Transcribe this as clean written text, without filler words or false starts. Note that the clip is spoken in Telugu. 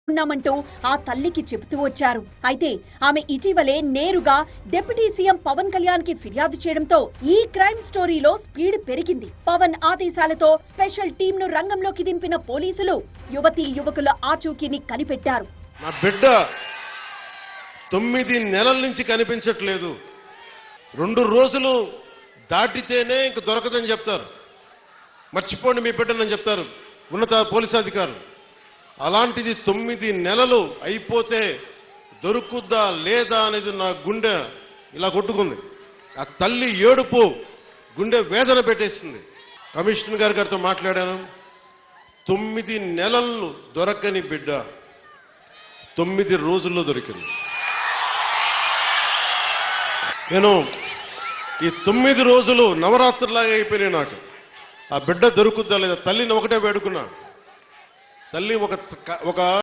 ఉన్నామంటూ ఆ తల్లికి చెబుతూ వచ్చారు. అయితే ఆమె ఇటీవలే నేరుగా డిప్యూటీ సీఎం పవన్ కళ్యాణ్ కి ఫిర్యాదు చేయడంతో ఈ క్రైమ్ స్టోరీలో స్పీడ్ పెరిగింది. పవన్ ఆదేశాలతో స్పెషల్ టీమ్ ను రంగంలోకి దింపిన పోలీసులు యువతీ యువకుల ఆచూకీని కనిపెట్టారు. నా బిడ్డ 9 నెలల నుంచి కనిపించట్లేదు, 2 రోజులు దాటితేనే ఇంక దొరకదని చెప్తారు. మర్చిపోండి మీ బిడ్డనని చెప్తారు ఉన్నత పోలీసు అధికారులు. అలాంటిది 9 నెలలు అయిపోతే దొరుకుద్దా లేదా అనేది నా గుండె ఇలా కొట్టుకుంది. ఆ తల్లి ఏడుపు గుండె వేదన పెట్టేసింది. కమిషనర్ గారితో మాట్లాడాను. 9 నెలలు దొరకని బిడ్డ 9 రోజుల్లో దొరికింది. నేను ఈ 9 రోజులు నవరాత్రులాగా అయిపోయినాయి నాకు. ఆ బిడ్డ దొరుకుద్దా లేదా తల్లిని ఒకటే వేడుకున్నా. తల్లి ఒక